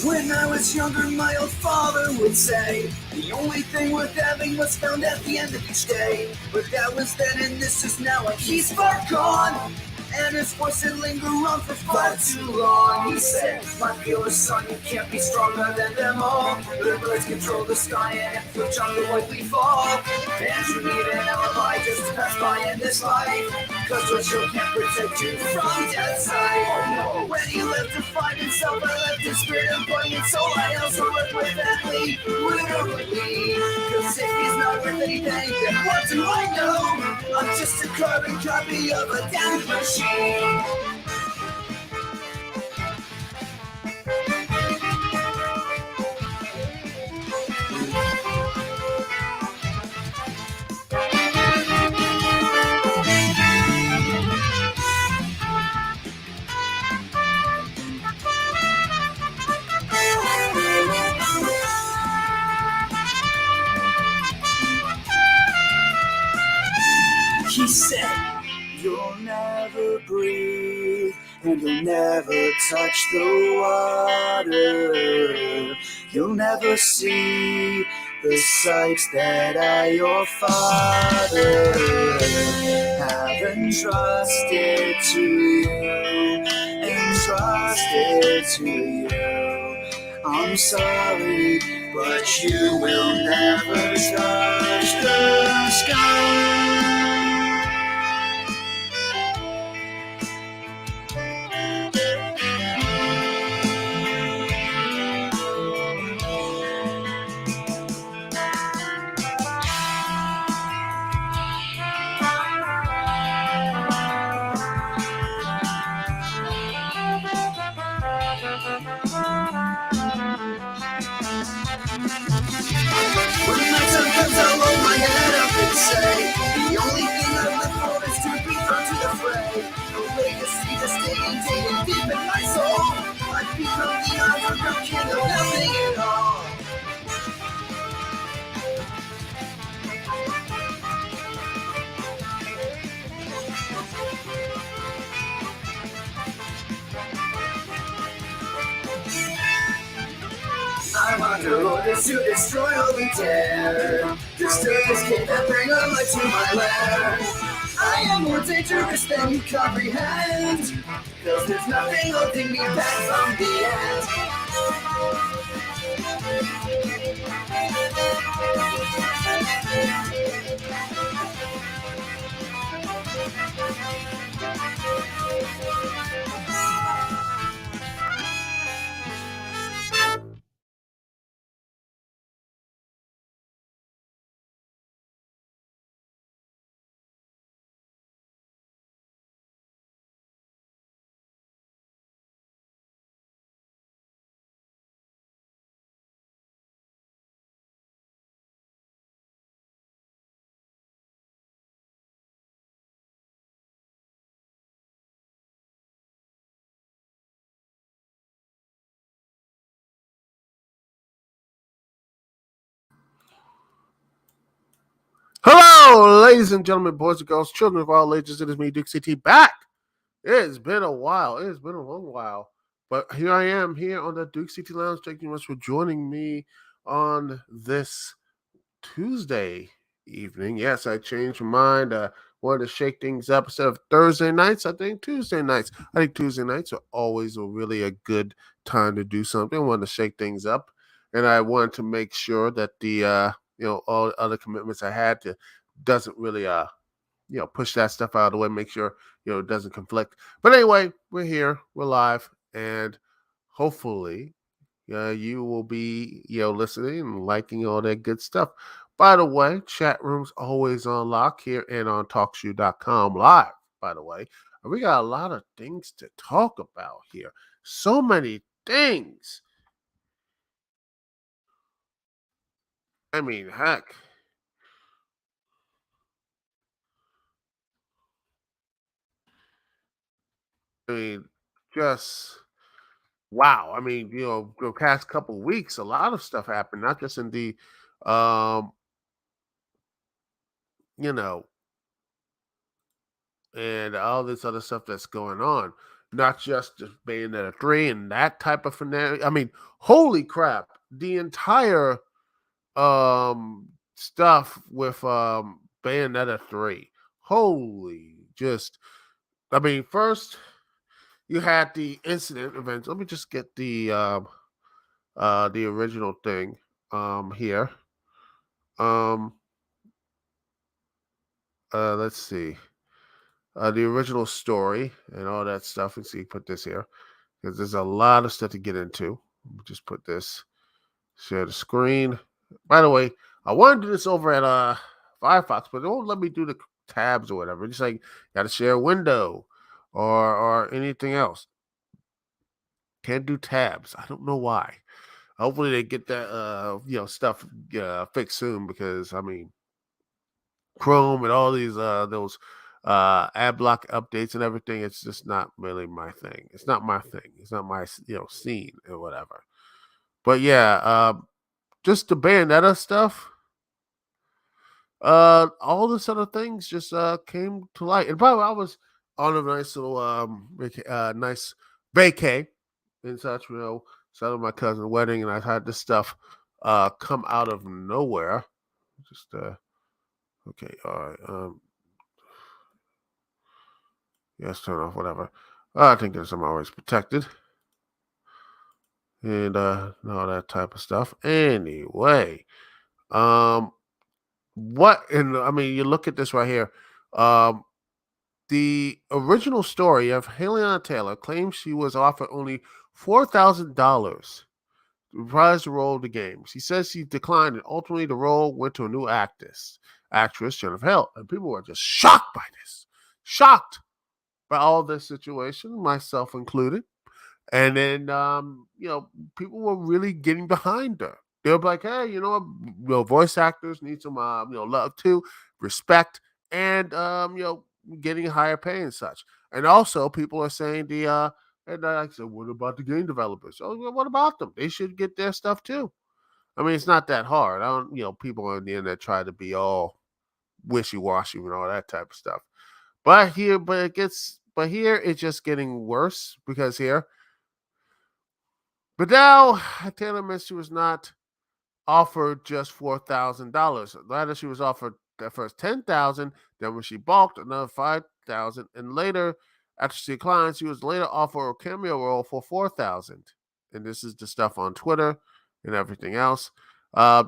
When I was younger, my old father would say, the only thing worth having was found at the end of each day. But that was then and this is now, and he's far gone. And his voice had lingered on for far too long. He said, my fearless son, you can't be stronger than them all. The birds control the sky and if you jump, you'll likely fall. And you need an alibi just to pass by in this life. Cause your shield can't protect you from death sight. When he left to find himself, I left his spirit and body and soul. I also left my family, literally. Cause if he's not worth anything, then what do I know? I'm just a carbon copy of a damn machine. He said, you'll never breathe and you'll never touch the water. You'll never see the sights that I, your father, have entrusted to you, entrusted to you. I'm sorry, but you will never touch the sky. When the nighttime comes, I'll hold my head up and say, the only thing I live for is to be thrown to the fray. A legacy that's staying deep in my soul. I've become the underground king of nothing at all. I'm under orders to destroy all we dare. Disturb this cave and bring a light to my lair. I am more dangerous than you comprehend. Cause there's nothing holding me back from the end. Hello, ladies and gentlemen, boys and girls, children of all ages. It is me, Dukect, back. It's been a while. It has been a long while. But here I am here on the Dukect Lounge. Thank you much for joining me on this Tuesday evening. Yes, I changed my mind. Wanted to shake things up instead of Thursday nights. I think Tuesday nights. I think Tuesday nights are always really a good time to do something. I wanted to shake things up, and I wanted to make sure that the all the other commitments I had to doesn't really push that stuff out of the way. Make sure it doesn't conflict. But anyway, we're here. We're live, and hopefully you will be listening and liking all that good stuff. By the way, chat room's always on lock here and on talkshoe.com live, by the way. And we got a lot of things to talk about here. So many things. I mean, heck. I mean, just wow. I mean, the past couple weeks, a lot of stuff happened, not just in the, um, you know, and all this other stuff that's going on, not just Bayonetta 3 and that type of finale. I mean, holy crap, the entire stuff with Bayonetta 3. Holy, just I mean, first you had the incident events. Let me just get the original thing here. Um let's see. The original story and all that stuff. Let's see, put this here because there's a lot of stuff to get into. Let me just put this, share the screen. By the way, I want to do this over at Firefox, but it won't let me do the tabs or whatever. It's like got to share a window or anything else. Can't do tabs. I don't know why. Hopefully they get that stuff fixed soon because I mean Chrome and all these those ad block updates and everything. It's just not really my thing. It's not my thing. It's not my scene or whatever. But yeah, just the Bayonetta stuff. All this other things just came to light. And probably I was on a nice little nice vacay and such, celebrating my cousin's wedding, and I had this stuff come out of nowhere. Just okay, all right. Yes, turn off whatever. I think there's some always protected and all that type of stuff. Anyway, um, what and I mean, you look at this right here. Um, The original story of Heliana Taylor claims she was offered only $4,000 to reprise the role of the game. She says she declined, and ultimately the role went to a new actress Jennifer Hill. And people were just shocked by this, shocked by all this situation, myself included. And then, people were really getting behind her. They were like, hey, you know what? Voice actors need some, love too, respect, and, getting higher pay and such. And also, people are saying and I said, what about the game developers? Oh, well, what about them? They should get their stuff too. I mean, it's not that hard. I don't, people on the internet try to be all wishy washy and all that type of stuff. But here it's just getting worse because here, but now Taylor admits she was not offered just $4,000. Later, she was offered at first 10,000. Then, when she balked, another 5,000. And later, after she declined, she was later offered a cameo role for 4,000. And this is the stuff on Twitter and everything else.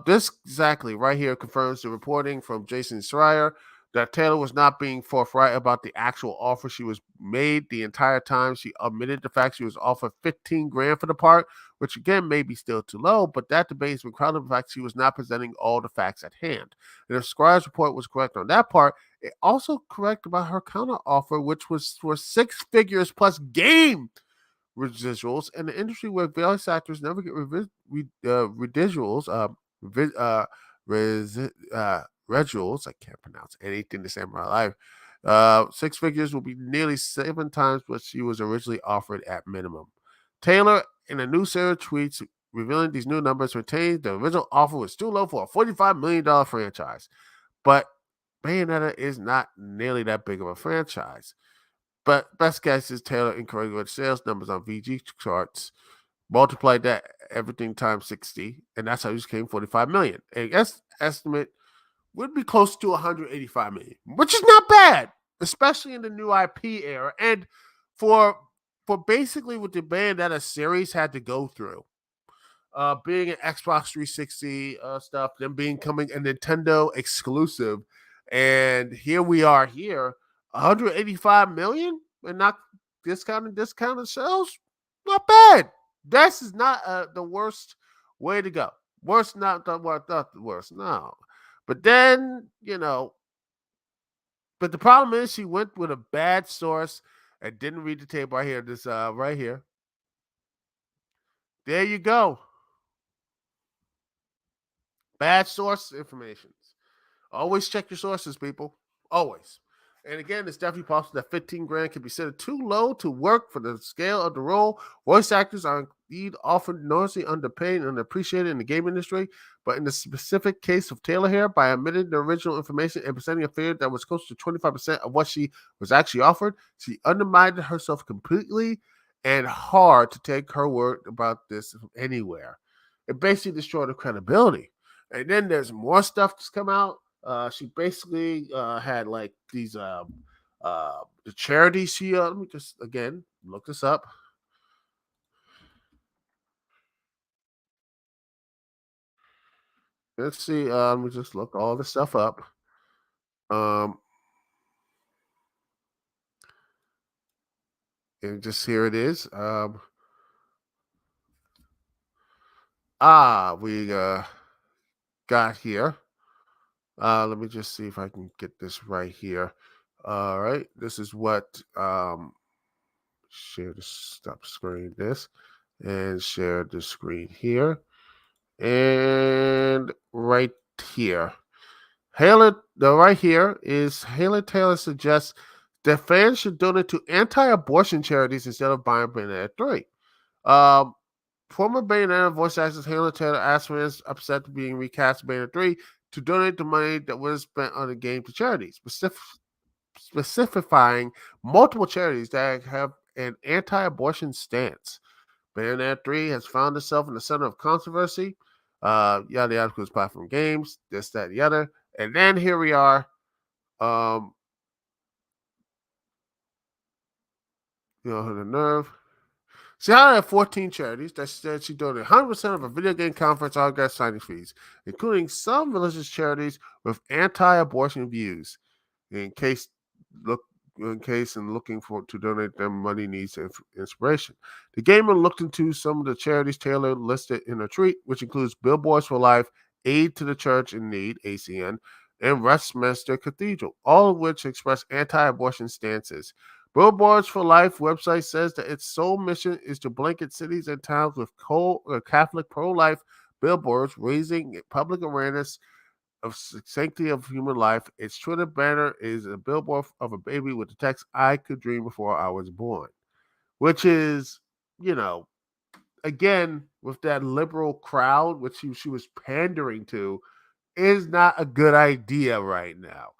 This exactly right here confirms the reporting from Jason Schreier that Taylor was not being forthright about the actual offer she was made the entire time. She admitted the fact she was offered 15 grand for the part, which again may be still too low, but that debate has been crowded with the fact she was not presenting all the facts at hand. And if Scribe's report was correct on that part, it also correct about her counter offer, which was for 6 figures plus game residuals. In the industry where voice actors never get residuals, residuals, I can't pronounce anything the same in my life. 6 figures will be nearly 7 times what she was originally offered at minimum. Taylor, in a new series of tweets revealing these new numbers, retained the original offer was too low for a $45 million franchise. But Bayonetta is not nearly that big of a franchise. But best guess is Taylor incorrectly with sales numbers on VG charts. Multiplied that everything times 60, and that's how you came 45 million. And estimate would be close to 185 million, which is not bad, especially in the new IP era. And for basically what the Bayonetta series had to go through, being an Xbox 360 stuff, then being coming a Nintendo exclusive, and here we are here, 185 million, and not discounted sales, not bad. This is not the worst way to go. Worst, not the worst, no. But then, but the problem is she went with a bad source and didn't read the tape right here. This right here. There you go. Bad source information. Always check your sources, people. Always. And again, it's definitely possible that 15 grand can be considered too low to work for the scale of the role. Voice actors are indeed often enormously underpaid and underappreciated in the game industry, but in the specific case of Taylor here, by omitting the original information and presenting a figure that was close to 25% of what she was actually offered, she undermined herself completely and hard to take her word about this from anywhere. It basically destroyed her credibility. And then there's more stuff that's come out. She basically had like these the charity she let me just again look this up. Let's see. Let me just look all this stuff up. Um, and just here it is. We got here. Let me just see if I can get this right here. All right, this is what share the stop screen this and share the screen here and right here. Right here is Haley Taylor suggests that fans should donate to anti-abortion charities instead of buying Bayonetta 3. Um, Former Bayonetta voice actress Haley Taylor asked fans upset to being recast in Bayonetta 3 to donate the money that was spent on the game to charities, specifying multiple charities that have an anti-abortion stance. Bayonetta 3 has found itself in the center of controversy. Yada yada includes platform games, this, that, the other. And then here we are. Um, the nerve. She highlighted 14 charities that said she donated 100% of her video game conference autograph signing fees, including some religious charities with anti-abortion views. In case look in case and looking for to donate them money needs inspiration. The gamer looked into some of the charities Taylor listed in her tweet, which includes Billboards for Life, Aid to the Church in Need (ACN), and Westminster Cathedral, all of which express anti-abortion stances. Billboards for Life website says that its sole mission is to blanket cities and towns with Catholic pro-life billboards, raising public awareness of sanctity of human life. Its Twitter banner is a billboard of a baby with the text "I could dream before I was born," which is, you know, again with that liberal crowd which she was pandering to, is not a good idea right now.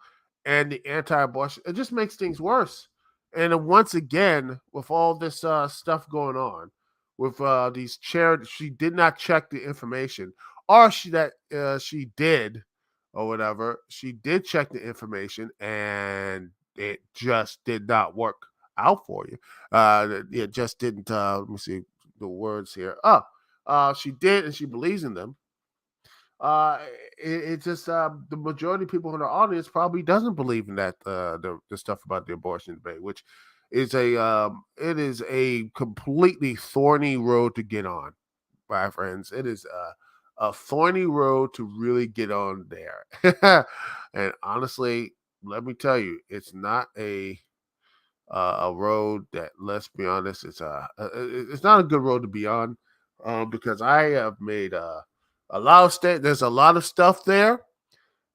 And the anti-abortion, it just makes things worse. And then once again, with all this stuff going on, with these charities, she did not check the information, or she did, or whatever. She did check the information, and it just did not work out for you. It just didn't. Let me see the words here. She did, and she believes in them. uh it just the majority of people in the audience probably doesn't believe in that the stuff about the abortion debate, which is it is a completely thorny road to get on, my friends. It is a thorny road to really get on there. And honestly, let me tell you, it's not a road that, let's be honest, it's not a good road to be on, because I have made a lot of there's a lot of stuff there,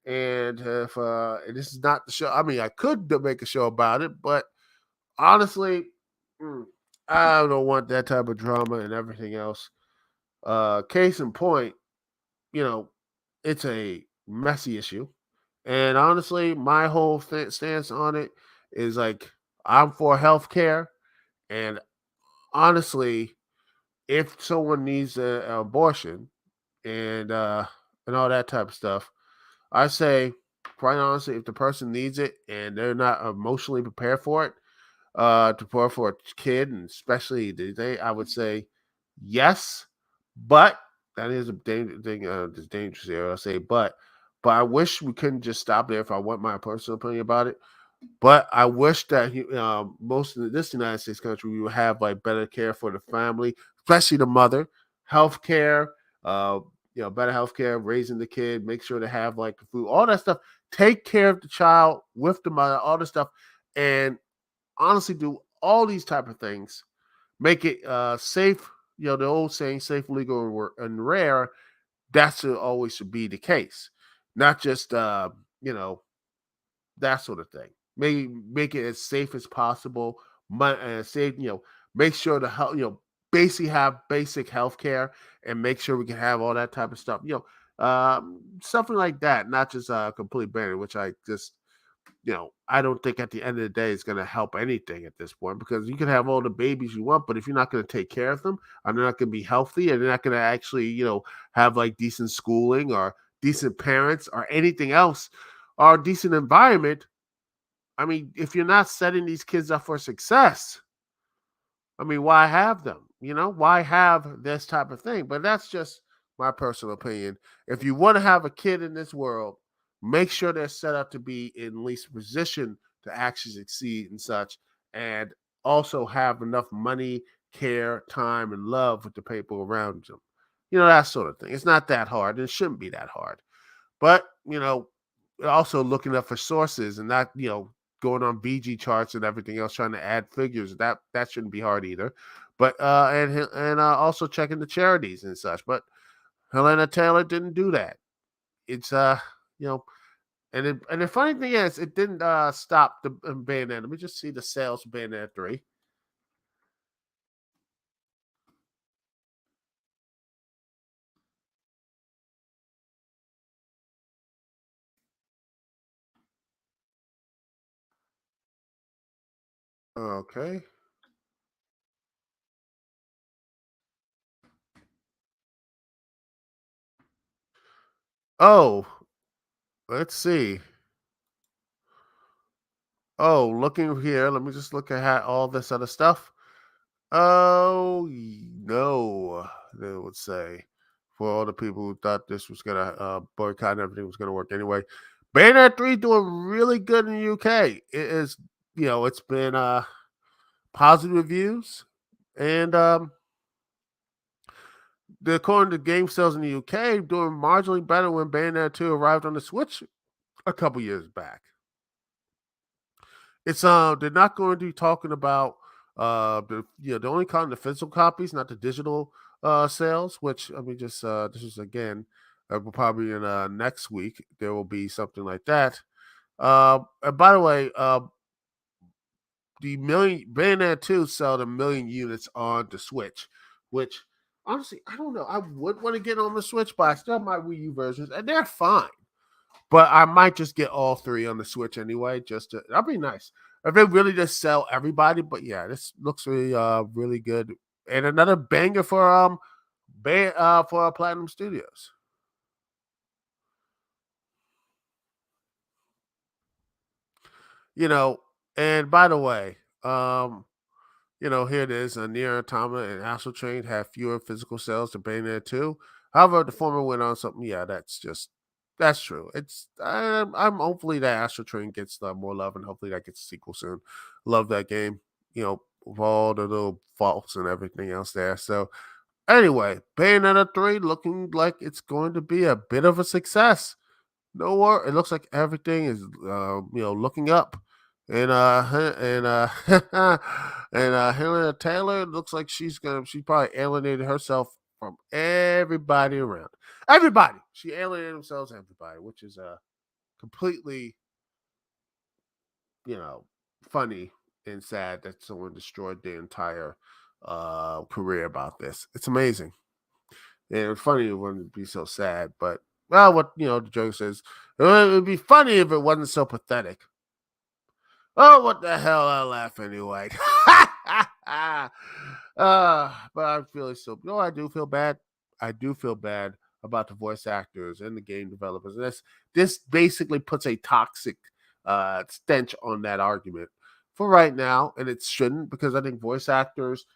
and if this is not the show, I mean, I could make a show about it, but honestly, mm, I don't want that type of drama and everything else. Case in point, you know, it's a messy issue, and honestly, my whole stance on it is like, I'm for healthcare, and honestly, if someone needs an abortion and all that type of stuff, I say, quite honestly, if the person needs it and they're not emotionally prepared for it, to prepare for a kid, and especially today, I would say yes, but that is a thing. It's dangerous here. I say, but I wish we couldn't just stop there. If I want my personal opinion about it, but I wish that most of this United States country, we would have like better care for the family, especially the mother, health care, uh, better health care, raising the kid, make sure to have like the food, all that stuff. Take care of the child with the mother, all this stuff, and honestly, do all these type of things. Make it safe. The old saying, "Safe, legal, and rare." That's always should be the case, not just you know that sort of thing. make it as safe as possible. Save make sure to help basically have basic health care and make sure we can have all that type of stuff. Something like that, not just complete ban, which I just I don't think at the end of the day it's going to help anything at this point because you can have all the babies you want, but if you're not going to take care of them and they're not going to be healthy and they're not going to actually, have like decent schooling or decent parents or anything else or decent environment, I mean, if you're not setting these kids up for success, I mean, why have them? Why have this type of thing? But that's just my personal opinion. If you want to have a kid in this world, make sure they're set up to be in least position to actually succeed and such, and also have enough money, care, time, and love with the people around them. That sort of thing. It's not that hard. It shouldn't be that hard. But, also looking up for sources and not, going on BG charts and everything else, trying to add figures. That shouldn't be hard either. But and also checking the charities and such. But Helena Taylor didn't do that. It's you know, and the funny thing is, it didn't stop the Bayonetta. Let me just see the sales of Bayonetta 3. Okay. Oh, let's see. Oh, looking here, let me just look at all this other stuff. Oh no, they would say for all the people who thought this was gonna boycott and everything was gonna work anyway. Bayonetta 3 doing really good in the UK. It is, it's been positive reviews, and according to game sales in the UK, doing marginally better when Bayonetta 2 arrived on the Switch a couple years back. It's they're not going to be talking about they're only counting the physical copies, not the digital sales. Which I mean, just this is again, probably in next week there will be something like that. And by the way, the million Bayonetta 2 sold 1,000,000 units on the Switch, which honestly I don't know. I would want to get on the Switch, but I still have my Wii U versions, and they're fine. But I might just get all three on the Switch anyway. That'd be nice if they really just sell everybody. But yeah, this looks really good, and another banger for Platinum Studios. You know, and by the way, here it is. Nier Automata and Astral Chain have fewer physical sales than Bayonetta 2. However, the former went on something. Yeah, that's true. I'm hopefully that Astral Train gets more love, and hopefully that gets a sequel soon. Love that game. With all the little faults and everything else there. So anyway, Bayonetta 3 looking like it's going to be a bit of a success. No more. It looks like everything is looking up. And Helena Taylor looks like she probably alienated herself from everybody around. Everybody. She alienated themselves everybody, which is completely, you know, funny and sad that someone destroyed their entire career about this. It's amazing. And it's funny it wouldn't be so sad, but well, what the joke says, it would be funny if it wasn't so pathetic. Oh, what the hell? I laugh anyway. But I'm feeling so. No, I do feel bad. I do feel bad about the voice actors and the game developers. And this basically puts a toxic stench on that argument for right now, and it shouldn't because I think voice actors,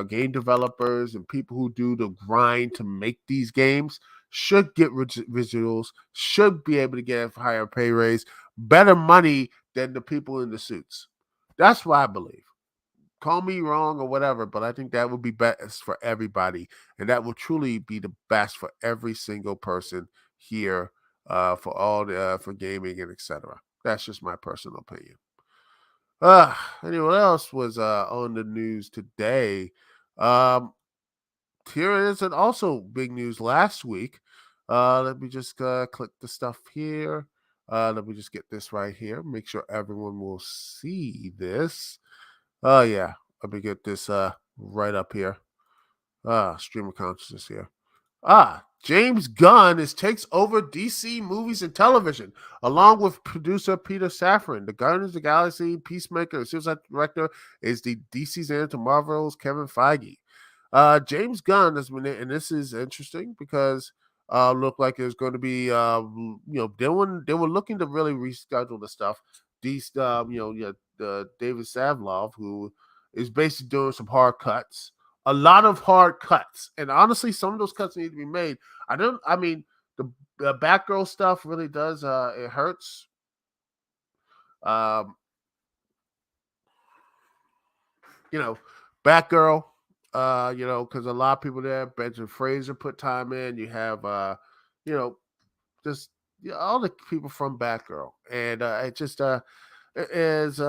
game developers, and people who do the grind to make these games should get residuals, should be able to get a higher pay raise, better money than the people in the suits. That's what I believe. Call me wrong or whatever, but I think that would be best for everybody, and that will truly be the best for every single person here, for all the for gaming and etc. That's just my personal opinion. Anyone else was on the news today? Um, Here it is, and also big news last week. Let me just click the stuff here. Let me just get this right here. Make sure everyone will see this. Oh yeah. Let me get this right up here. Stream of consciousness here. James Gunn takes over DC movies and television, along with producer Peter Safran. The Guardians of the Galaxy, Peacemaker, and Suicide Director is the DC's answer to Marvel's Kevin Feige. James Gunn has been, and this is interesting because looked like it was going to be, they were looking to really reschedule the stuff. These, David Savlov, who is basically doing some hard cuts, a lot of hard cuts, and honestly, some of those cuts need to be made. I mean, the Batgirl stuff really does. It hurts. Um, you know, Batgirl. Because a lot of people there. Benjamin Fraser put time in. You have, you know, just all the people from Batgirl, and it just it is,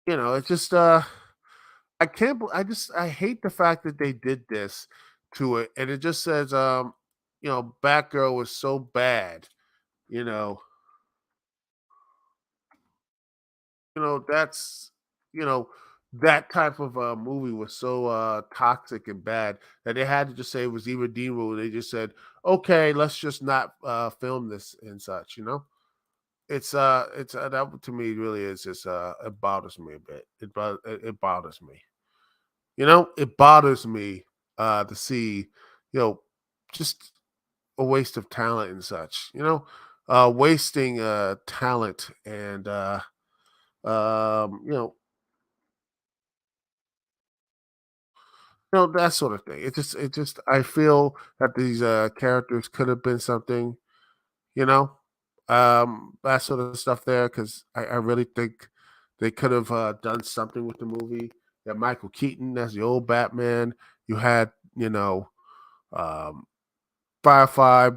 it's just I can't. I hate the fact that they did this to it, and it just says, Batgirl was so bad. You know, that's you know that type of movie was so toxic and bad that they had to just say it was irredeemable. They just said, okay, let's just not film this and such. That to me really is just it bothers me a bit. It bothers me. It bothers me to see, you know, just a waste of talent and such. Wasting talent and um, you know, that sort of thing. It just I feel that these characters could have been something, you know, that sort of stuff there because I really think they could have done something with the movie. Yeah, Michael Keaton as the old Batman. You had, um, Firefly,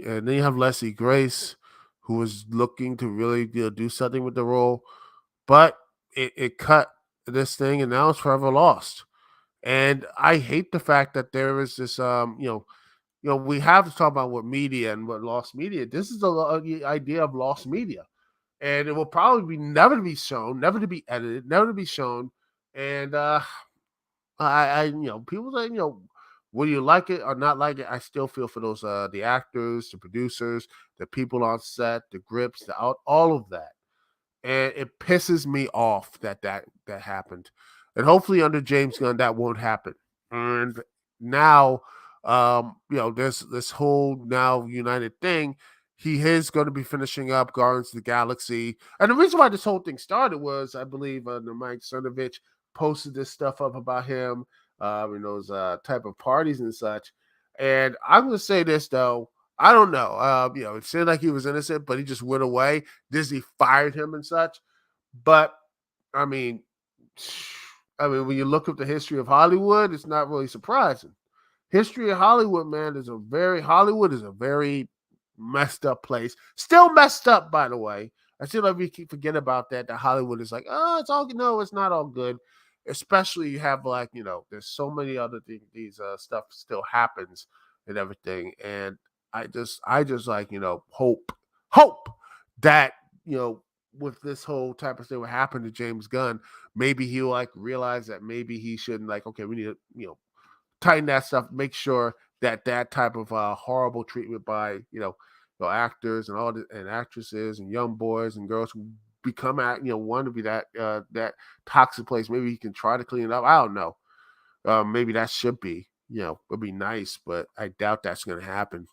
and then you have Leslie Grace, who was looking to really do something with the role, but it cut this thing, and now it's forever lost. And I hate the fact that there is this, we have to talk about what media and what lost media. This is the idea of lost media, and it will probably be never to be shown, never to be edited, never to be shown. And people say, whether you like it or not like it, I still feel for those the actors, the producers, the people on set, the grips, all of that, and it pisses me off that happened. And hopefully under James Gunn that won't happen. And now, there's this whole now united thing. He is going to be finishing up Guardians of the Galaxy, and the reason why this whole thing started was, I believe, the Mike Cernovich posted this stuff up about him, in those type of parties and such. And I'm going to say this though, I don't know. It seemed like he was innocent, but he just went away. Disney fired him and such. But I mean, when you look up the history of Hollywood, it's not really surprising. History of Hollywood, man, Hollywood is a very messed up place. Still messed up, by the way. I feel like we keep forget about that. That Hollywood is like, oh, it's all no, it's not all good. Especially you have like, there's so many other things. These stuff still happens and everything, and I just like hope that with this whole type of thing what happened to James Gunn, maybe he'll like realize that maybe he shouldn't, like, okay, we need to tighten that stuff, make sure that that type of horrible treatment by actors and and actresses and young boys and girls who become want to be that toxic place. Maybe he can try to clean it up. I don't know. Maybe that should be would be nice, but I doubt that's going to happen.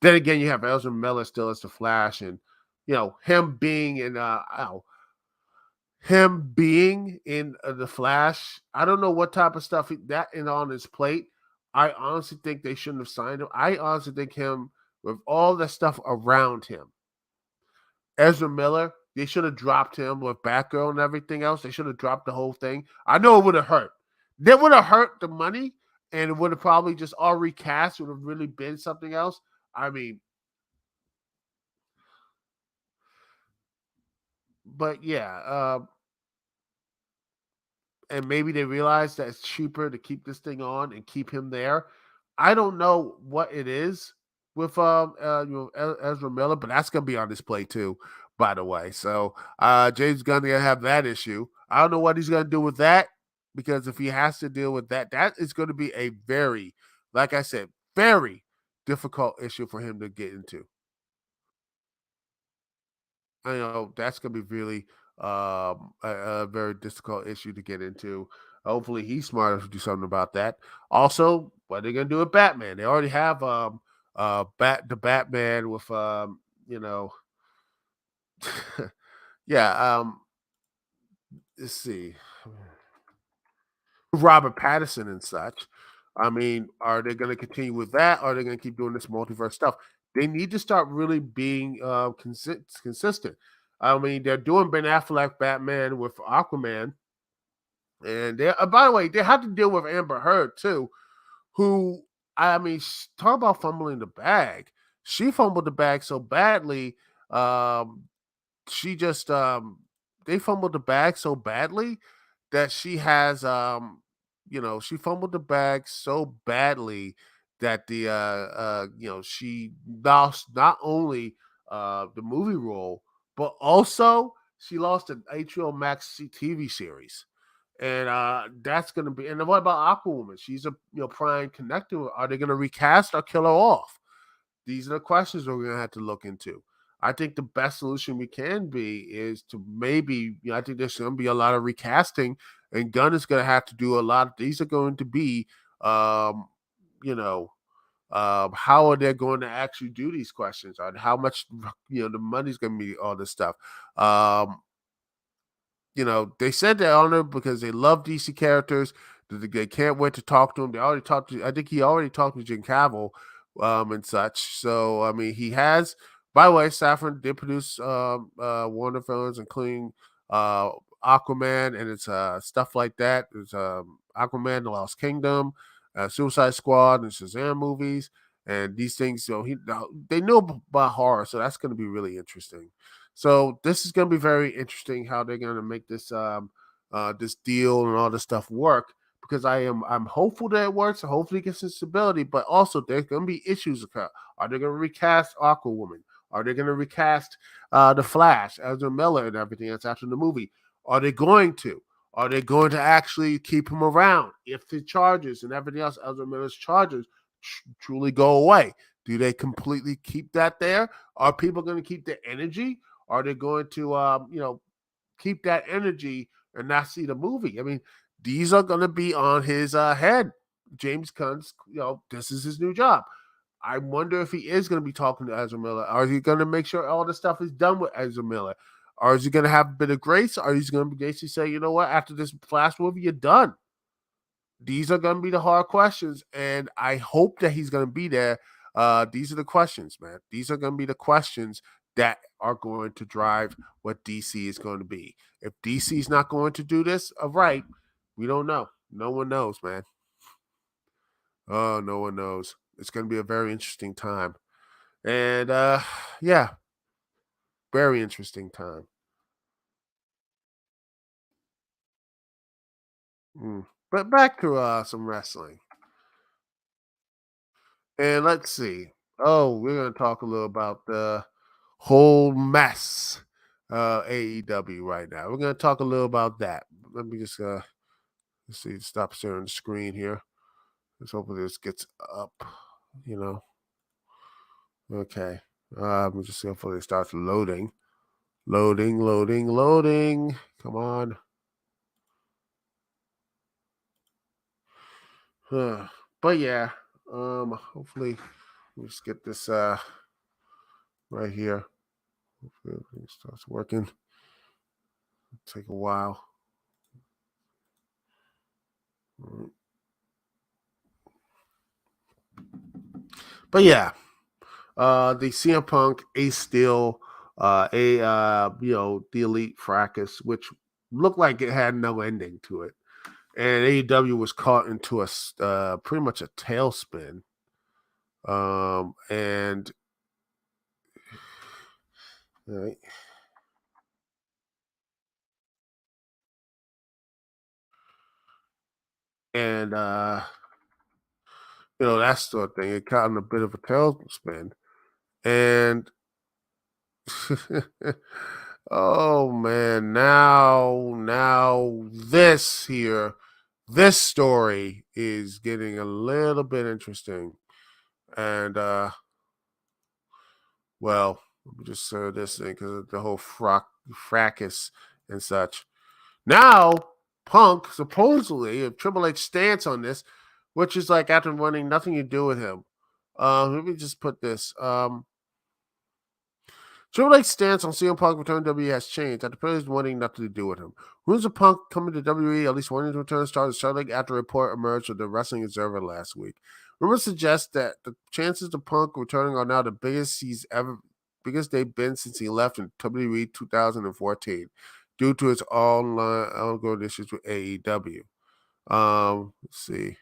Then again, you have Ezra Miller still as the Flash, and him being in the Flash. I don't know what type of stuff that in on his plate. I honestly think they shouldn't have signed him. I honestly think him with all the stuff around him, Ezra Miller, they should have dropped him with Batgirl and everything else. They should have dropped the whole thing. I know it would have hurt. That would have hurt the money, and it would have probably just all recast. Would have really been something else. I mean, but yeah, and maybe they realize that it's cheaper to keep this thing on and keep him there. I don't know what it is with Ezra Miller, but that's gonna be on display too, by the way. So James Gunn gonna have that issue. I don't know what he's gonna do with that because if he has to deal with that, that is going to be a very, like I said, very difficult issue for him to get into. I know that's gonna be really a very difficult issue to get into. Hopefully, he's smart enough to do something about that. Also, what are they gonna do with Batman? They already have the Batman with you know yeah let's see, Robert Pattinson and such. I mean, are they going to continue with that? Or are they going to keep doing this multiverse stuff? They need to start really being consistent. I mean, they're doing Ben Affleck Batman with Aquaman, and they by the way, they had to deal with Amber Heard too, who I mean, talk about fumbling the bag. She fumbled the bag so badly. Um, she just they fumbled the bag so badly that she has she fumbled the bag so badly that she lost not only the movie role but also she lost an HBO Max TV series. And that's gonna be. And what about Aquawoman? She's a prime connector. Are they gonna recast or kill her off? These are the questions we're going to have to look into. I think the best solution we can be is to maybe, I think there's going to be a lot of recasting, and Gunn is going to have to do a lot. These are going to be, um, you know, how are they going to actually do these questions, on how much, the money's going to be, all this stuff. Um, they said they're on it because they love DC characters. They can't wait to talk to him. They already talked to. I think he already talked to Jim Cavill, and such. So I mean, he has. By the way, Safran did produce Warner films, including Aquaman, and it's stuff like that. There's Aquaman: The Lost Kingdom, Suicide Squad, and Shazam movies, and these things. So they know about horror, so that's going to be really interesting. So this is going to be very interesting how they're going to make this deal and all this stuff work, because I'm hopeful that it works. Hopefully, it gets some stability, but also there's going to be issues occur. Are they going to recast Aquawoman? Are they going to recast the Flash, Ezra Miller, and everything that's after the movie? Are they going to? Are they going to actually keep him around if the charges and everything else, Ezra Miller's charges, truly go away? Do they completely keep that there? Are people going to keep the energy? Are they going to, keep that energy and not see the movie? I mean, these are going to be on his head. James Gunn's, this is his new job. I wonder if he is going to be talking to Ezra Miller. Or is he going to make sure all the stuff is done with Ezra Miller? Or is he going to have a bit of grace? Or is he going to basically say, you know what, after this Flash movie, you're done? These are going to be the hard questions, and I hope that he's going to be there. These are the questions, man. These are going to be the questions that are going to drive what DC is going to be. If DC is not going to do this, right, we don't know. No one knows, man. Oh, no one knows. It's going to be a very interesting time. And yeah, very interesting time. Mm. But back to some wrestling. And let's see. Oh, we're going to talk a little about the whole mess AEW right now. We're going to talk a little about that. Let me just let's see, stop sharing the screen here. Let's hope this gets up, you know. Okay. We just hopefully it starts loading. Loading, loading, loading. Come on. But yeah, hopefully we just get this right here. Hopefully everything starts working. It'll take a while. But yeah, the CM Punk, Ace Steel, the Elite Fracas, which looked like it had no ending to it, and AEW was caught into a pretty much a tailspin. And right, and that sort of thing. It caught in a bit of a tailspin. And oh man, now this story is getting a little bit interesting. And well, let me just say this thing because of the whole fracas and such. Now, Punk supposedly, if Triple H stance on this, which is like after running nothing to do with him. Let me just put this. Triple H's stance on CM Punk return to WWE has changed after players wanting nothing to do with him. Rumors of Punk coming to WWE, at least wanting to return, started shortly after a report emerged from the Wrestling Observer last week. Rumors suggest that the chances of Punk returning are now the biggest they've been since he left in WWE 2014, due to his ongoing issues with AEW. Let's see.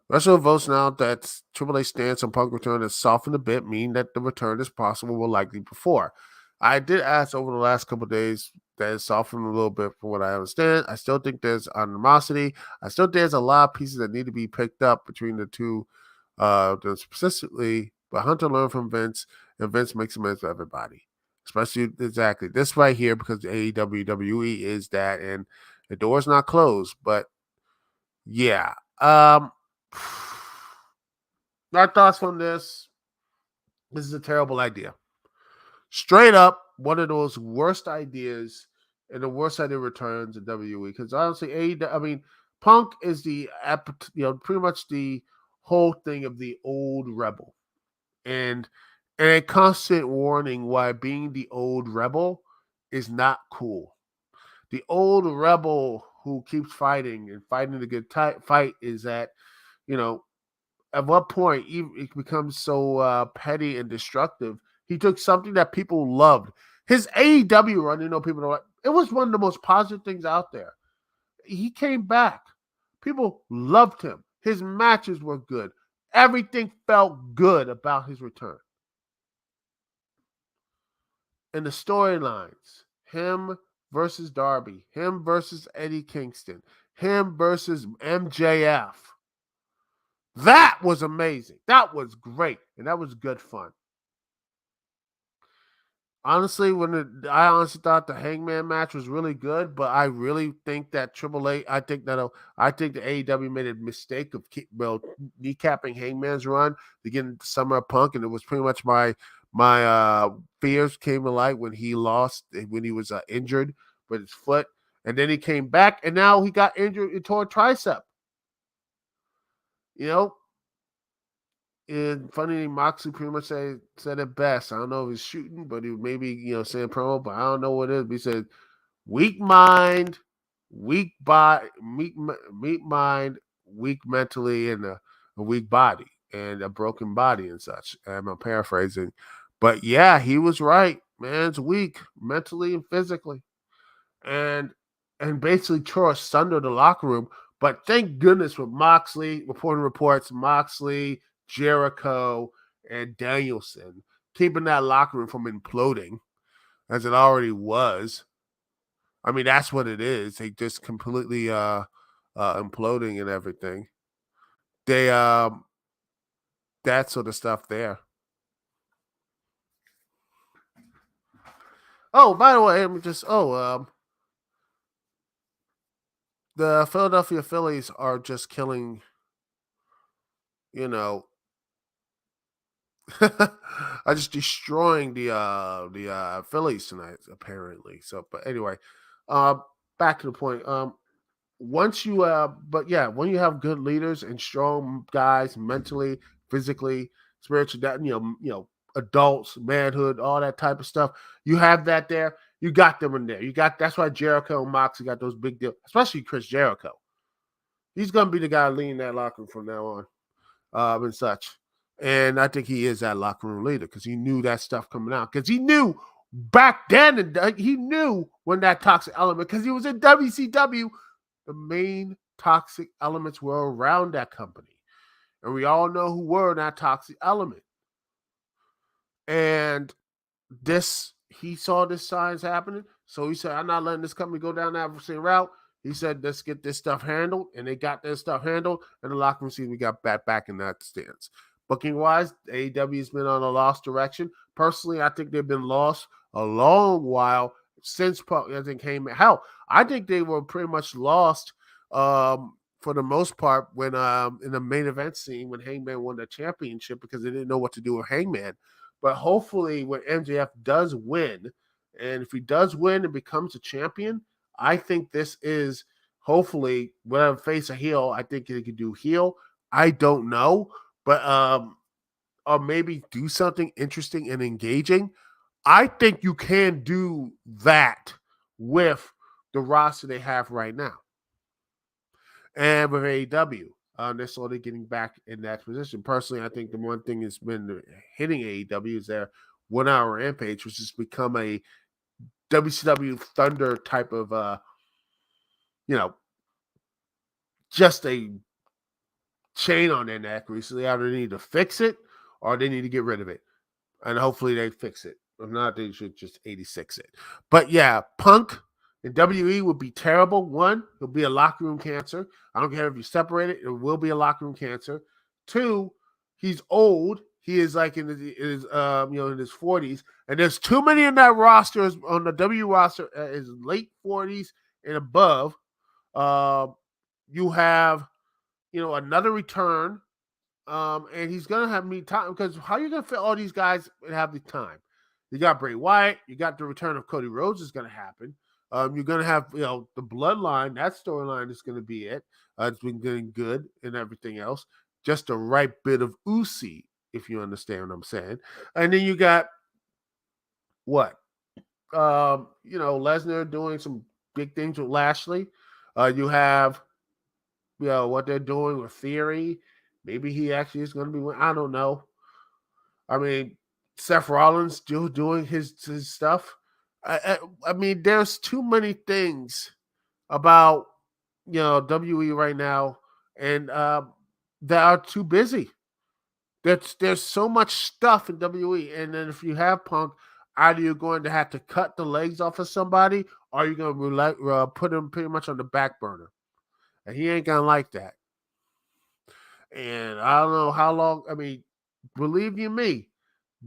Wrestling votes now that Triple H stance on Punk return has softened a bit, meaning that the return is possible more likely before. I did ask over the last couple of days that it's softened a little bit from what I understand. I still think there's animosity. I still think there's a lot of pieces that need to be picked up between the two, specifically, but Hunter learned from Vince, and Vince makes amends for everybody. Especially exactly this right here, because the AEW is that, and the door's not closed, but yeah. My thoughts on this. This is a terrible idea. Straight up, one of those worst ideas and the worst idea returns in WWE. Because honestly, Punk is pretty much the whole thing of the old rebel, and a constant warning why being the old rebel is not cool. The old rebel who keeps fighting and fighting the good fight is that, you know, at what point it becomes so petty and destructive. He took something that people loved. His AEW run, people know it was one of the most positive things out there. He came back. People loved him. His matches were good. Everything felt good about his return. And the storylines, him versus Darby, him versus Eddie Kingston, him versus MJF. That was amazing. That was great. And that was good fun. Honestly, I honestly thought the Hangman match was really good, but I really think that Triple H, I think the AEW made a mistake of kneecapping Hangman's run to get into Summer Punk, and it was pretty much my fears came to light when he lost, when he was injured with his foot, and then he came back, and now he got injured and tore a tricep. And funny, Moxley pretty much said it best. I don't know if he's shooting, but he maybe saying promo, but I don't know what it is. But he said, "Weak mind, weak body, weak mind, weak mentally, and a weak body, and a broken body and such." And I'm paraphrasing, but yeah, he was right. Man's weak mentally and physically, and basically tore asunder the locker room. But thank goodness with Moxley, reporting reports, Moxley, Jericho, and Danielson keeping that locker room from imploding as it already was. I mean, that's what it is. They just completely imploding and everything. They that sort of stuff there. Oh, by the way, I'm just the Philadelphia Phillies are just killing, are just destroying the Phillies tonight, apparently. So, but anyway, back to the point. Once you but yeah, when you have good leaders and strong guys mentally, physically, spiritually, that adults, manhood, all that type of stuff, you have that there. You got them in there. That's why Jericho and Moxley got those big deals, especially Chris Jericho. He's gonna be the guy leading that locker room from now on, and such. And I think he is that locker room leader because he knew that stuff coming out. Because he knew back then, and he knew when that toxic element, because he was in WCW, the main toxic elements were around that company. And we all know who were that toxic element. And he saw this signs happening. So he said, I'm not letting this company go down that same route. He said, let's get this stuff handled. And they got their stuff handled. And the locker room scene, we got back in that stance. Booking wise, AEW's been on a lost direction. Personally, I think they've been lost a long while since I think Heyman. Hell, I think they were pretty much lost for the most part when in the main event scene when Hangman won the championship because they didn't know what to do with Hangman. But hopefully, when MJF does win, and if he does win and becomes a champion, I think this is hopefully whatever face a heel. I think he could do heel. I don't know, but or maybe do something interesting and engaging. I think you can do that with the roster they have right now, and with AEW. They're slowly getting back in that position. Personally, I think the one thing that's been hitting AEW is their 1 hour rampage, which has become a WCW Thunder type of, you know, just a chain on their neck recently. They either need to fix it or they need to get rid of it. And hopefully they fix it. If not, they should just 86 it. But yeah, Punk in WE would be terrible. One, it'll be a locker room cancer. I don't care if you separate it, it will be a locker room cancer. Two, he's old. He is like in his in his 40s, and there's too many in that roster on the W roster is late 40s and above. You have another return, and he's gonna have me time because how are you gonna fit all these guys and have the time? You got Bray Wyatt, you got the return of Cody Rhodes is gonna happen. You're gonna have the bloodline. That storyline is gonna be it. It's been getting good and everything else. Just the right bit of Uzi, if you understand what I'm saying. And then you got what? Lesnar doing some big things with Lashley. You have what they're doing with Theory. Maybe he actually is going to be. I don't know. I mean, Seth Rollins still doing his stuff. I mean, there's too many things about WE right now, and they are too busy. There's so much stuff in WE, and then if you have Punk, either you're going to have to cut the legs off of somebody, or you're going to put him pretty much on the back burner, and he ain't gonna like that. And I don't know how long. I mean, believe you me,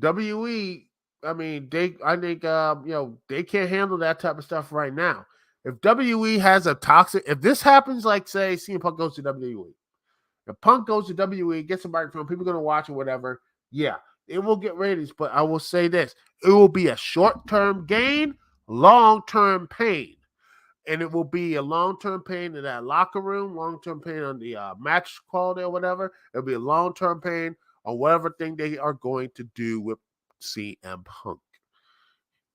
WE. I mean, I think they can't handle that type of stuff right now. If WE has a toxic, if this happens, like say CM Punk goes to WWE, if Punk goes to WWE, gets a microphone, people are gonna watch or whatever. Yeah, it will get ratings. But I will say this: it will be a short-term gain, long-term pain. And it will be a long-term pain in that locker room, long-term pain on the match quality or whatever. It'll be a long-term pain on whatever thing they are going to do with CM Punk.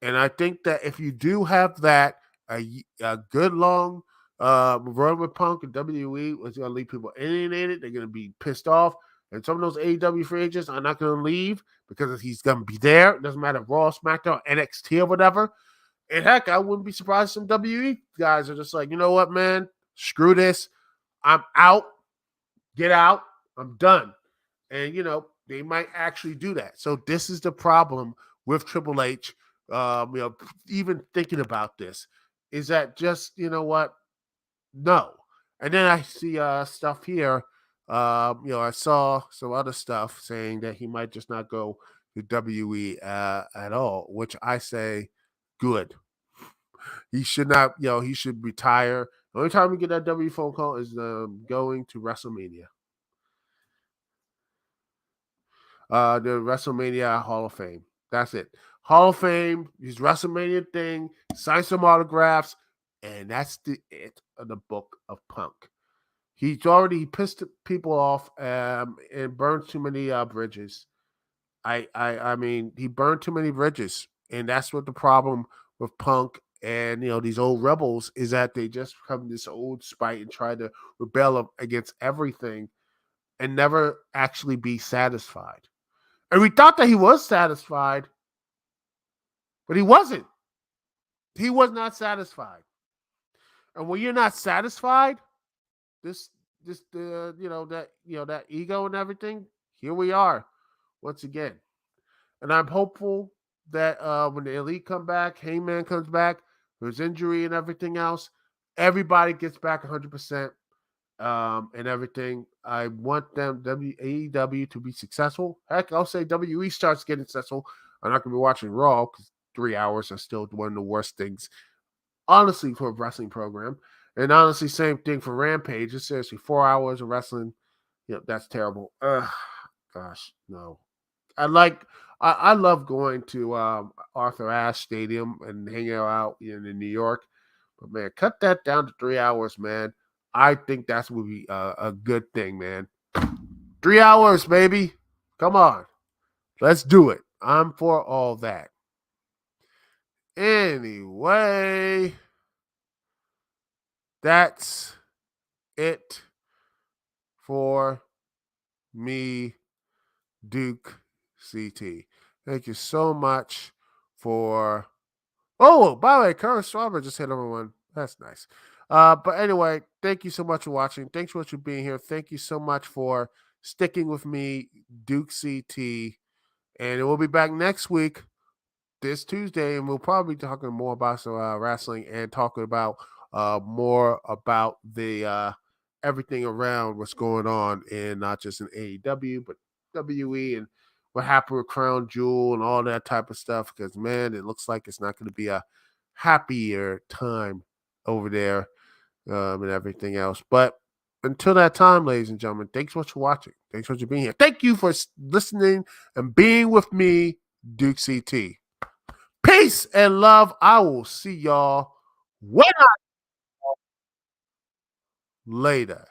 And I think that if you do have that, a good long run with Punk and WWE is going to leave people alienated. They're going to be pissed off. And some of those AEW free agents are not going to leave because he's going to be there. It doesn't matter if Raw, SmackDown, NXT, or whatever. And heck, I wouldn't be surprised if some WE guys are just like, you know what, man? Screw this. I'm out. Get out. I'm done. And, they might actually do that. So this is the problem with Triple H, even thinking about this, is that just, you know what? No. And then I see stuff here. I saw some other stuff saying that he might just not go to WE at all, which I say, good. He should not, he should retire. The only time we get that W phone call is going to WrestleMania. The WrestleMania Hall of Fame. That's it. Hall of Fame, his WrestleMania thing, sign some autographs, and that's it of the book of Punk. He pissed people off and burned too many bridges. I mean, he burned too many bridges, and that's what the problem with Punk and these old rebels is that they just come this old spite and try to rebel against everything and never actually be satisfied. And we thought that he was satisfied, but he wasn't. He was not satisfied. And when you're not satisfied, that ego and everything, here we are once again. And I'm hopeful that when the Elite come back, Heyman comes back, there's injury and everything else, everybody gets back 100%, and everything. I want AEW to be successful. Heck, I'll say WE starts getting successful. I'm not going to be watching Raw because 3 hours are still one of the worst things, honestly, for a wrestling program. And honestly, same thing for Rampage. It's seriously 4 hours of wrestling. That's terrible. Ugh, gosh, no. I love going to Arthur Ashe Stadium and hanging out in New York. But man, cut that down to 3 hours, man. I think that's would be a good thing, man. 3 hours, baby. Come on. Let's do it. I'm for all that. Anyway, that's it for me, Duke CT. Thank you so much for. Oh, by the way, Curtis Strawber just hit number one. That's nice. But anyway, thank you so much for watching. Thanks so much for being here. Thank you so much for sticking with me, Duke CT. And we'll be back next week, this Tuesday, and we'll probably be talking more about some wrestling and talking about more about the everything around what's going on in not just in AEW but WE and what happened with Crown Jewel and all that type of stuff. Because man, it looks like it's not going to be a happier time over there and everything else. But until that time, ladies and gentlemen, thanks so much for watching. Thanks so much for being here. Thank you for listening and being with me, Duke CT. Peace and love. I will see y'all when later.